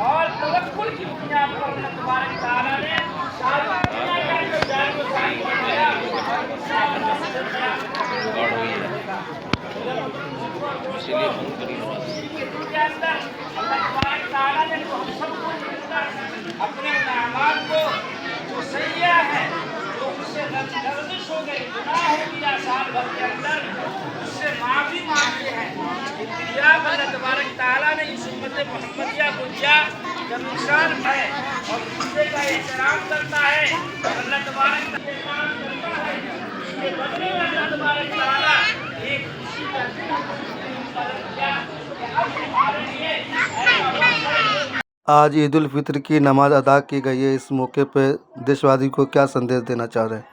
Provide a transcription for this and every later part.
اور توکل کی بنیاد پر اللہ تبارک تعالیٰ نے ساری دنیا کا جو جان و سائن بنایا اللہ تبارک تعالیٰ نے تو ہم سب کو مل کر اپنے اعمال کو جو سیاح ہے جو اس سے لرزش ہو گئی گناہ ہو گیا سال بھر کے اندر اس سے معافی مانگتے ہیں. انتخاب اللہ تبارک تعالیٰ نے اس امت محمدیہ کو دیا جب انسان ہے اور دوسرے کا احترام کرتا ہے اور اللہ تبارک احترام کرتا ہے اس کے بدلے میں اللہ تبارک تعالیٰ ایک خوشی کا دیا کہ اب ہمارے لیے ایسا وقت ہے. آج عید الفطر کی نماز ادا کی گئی ہے. اس موقع پہ دیش واسی کو کیا سندیش دینا چاہ رہے ہیں؟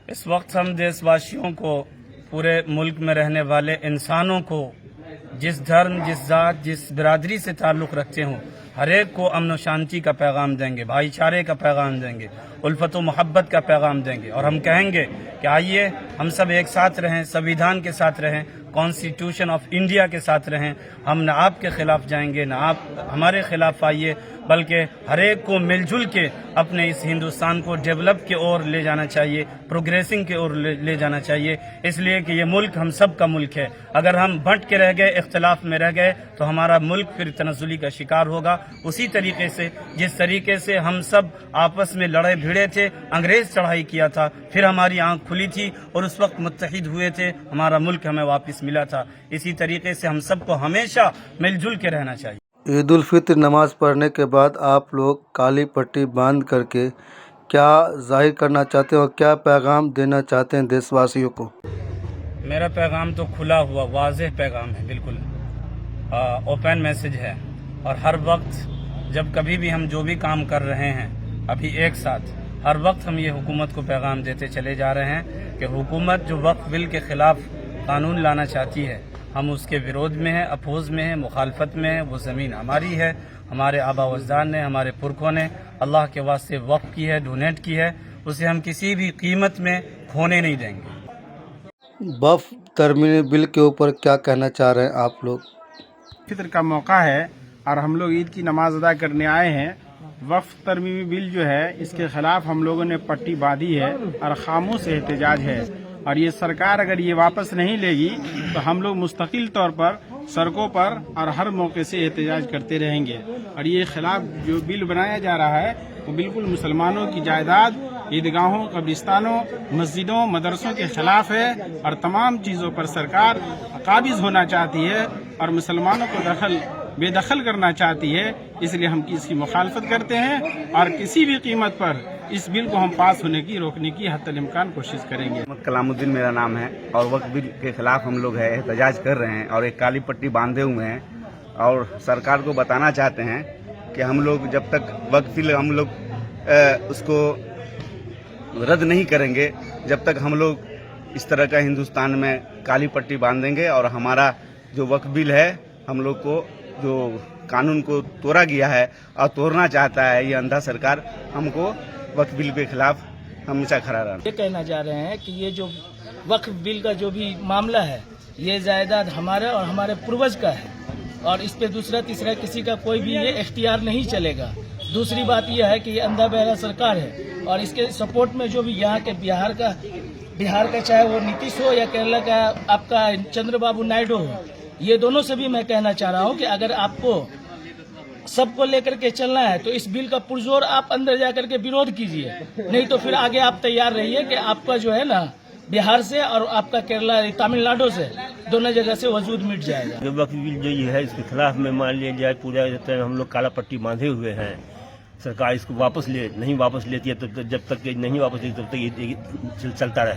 اس وقت ہم دیش واسیوں کو پورے ملک میں رہنے والے انسانوں کو جس دھرم جس ذات جس برادری سے تعلق رکھتے ہوں ہر ایک کو امن و شانتی کا پیغام دیں گے, بھائی چارے کا پیغام دیں گے, الفت و محبت کا پیغام دیں گے اور ہم کہیں گے کہ آئیے ہم سب ایک ساتھ رہیں, سنویدھان کے ساتھ رہیں, کانسٹیٹیوشن آف انڈیا کے ساتھ رہیں. ہم نہ آپ کے خلاف جائیں گے نہ آپ ہمارے خلاف آئیے, بلکہ ہر ایک کو مل جل کے اپنے اس ہندوستان کو ڈیولپ کی اور لے جانا چاہیے, پروگریسنگ کی اور لے جانا چاہیے. اس لیے کہ یہ ملک ہم سب کا ملک ہے. اگر ہم بٹ کے رہ گئے, اختلاف میں رہ گئے تو ہمارا ملک پھر تنزلی کا شکار ہوگا. اسی طریقے سے جس طریقے سے ہم سب آپس میں لڑے بھیڑے تھے, انگریز چڑھائی کیا تھا, پھر ہماری آنکھ کھلی تھی اور اس وقت متحد ہوئے تھے, ہمارا ملک ہمیں واپس ملا تھا. اسی طریقے سے ہم سب کو ہمیشہ مل جل کے رہنا چاہیے. عید الفطر نماز پڑھنے کے بعد آپ لوگ کالی پٹی باندھ کر کے کیا ظاہر کرنا چاہتے ہیں اور کیا پیغام دینا چاہتے ہیں دیش واسیوں کو؟ میرا پیغام تو کھلا ہوا واضح پیغام ہے, بالکل اوپن میسج ہے. اور ہر وقت جب کبھی بھی ہم جو بھی کام کر رہے ہیں ابھی ایک ساتھ, ہر وقت ہم یہ حکومت کو پیغام دیتے چلے جا رہے ہیں کہ حکومت جو وقف بل کے خلاف قانون لانا چاہتی ہے ہم اس کے وروධ میں ہیں, اپوز میں ہیں, مخالفت میں ہیں. وہ زمین ہماری ہے, ہمارے آبا و اجداد نے, ہمارے پرکھوں نے اللہ کے واسطے وقف کی ہے, ڈونیٹ کی ہے. اسے ہم کسی بھی قیمت میں کھونے نہیں دیں گے. وقف ترمیمی بل کے اوپر کیا کہنا چاہ رہے ہیں آپ لوگ؟ فطر کا موقع ہے اور ہم لوگ عید کی نماز ادا کرنے آئے ہیں. وقف ترمیمی بل جو ہے اس کے خلاف ہم لوگوں نے پٹی باندھی ہے اور خاموش احتجاج ہے. اور یہ سرکار اگر یہ واپس نہیں لے گی تو ہم لوگ مستقل طور پر سڑکوں پر اور ہر موقع سے احتجاج کرتے رہیں گے. اور یہ خلاف جو بل بنایا جا رہا ہے وہ بالکل مسلمانوں کی جائیداد, عیدگاہوں, قبرستانوں, مسجدوں, مدرسوں کے خلاف ہے اور تمام چیزوں پر سرکار قابض ہونا چاہتی ہے اور مسلمانوں کو بے دخل کرنا چاہتی ہے. اس لیے ہم اس کی مخالفت کرتے ہیں اور کسی بھی قیمت پر اس بل کو ہم پاس ہونے کی روکنے کی حتی الامکان کوشش کریں گے. محمد کلام الدین میرا نام ہے اور وقف بل کے خلاف ہم لوگ ہے احتجاج کر رہے ہیں اور ایک کالی پٹی باندھے ہوئے ہیں اور سرکار کو بتانا چاہتے ہیں کہ ہم لوگ جب تک وقف بل ہم لوگ اس کو رد نہیں کریں گے جب تک ہم لوگ اس طرح کا ہندوستان میں کالی پٹی باندھیں گے. اور ہمارا جو وقف بل ہے ہم لوگ کو جو قانون کو توڑا گیا ہے اور توڑنا چاہتا ہے یہ اندھا سرکار, ہم کو وقف بل کے خلاف ہمیشہ کھڑا رہنا. یہ کہنا چاہ رہے ہیں کہ یہ جو وقف بل کا جو بھی معاملہ ہے یہ جائیداد ہمارا اور ہمارے پروج کا ہے اور اس پہ دوسرا تیسرا کسی کا کوئی بھی یہ اختیار نہیں چلے گا. دوسری بات یہ ہے کہ یہ اندھا بہرا سرکار ہے اور اس کے سپورٹ میں جو بھی یہاں کے بہار کا چاہے وہ نیتیش ہو یا کیرلا کا آپ کا چندر بابو نائیڈو ہو, یہ دونوں سے بھی میں کہنا چاہ رہا ہوں کہ اگر آپ کو سب کو لے کر کے چلنا ہے تو اس بل کا پرزور آپ اندر جا کر کے وروධ کیجیے, نہیں تو پھر آگے آپ تیار رہیے کہ آپ کا جو ہے نا بہار سے اور آپ کا کیرلا تامل ناڈو سے دونوں جگہ سے وجود مٹ جائے گا. جو وقف بل جو یہ ہے اس کے خلاف میں مان لیا جائے پورا ہم لوگ کالا پٹی باندھے ہوئے ہیں. سرکار اس کو نہیں واپس لیتی ہے تو جب تک نہیں واپس لیتی تب تک یہ چلتا رہے.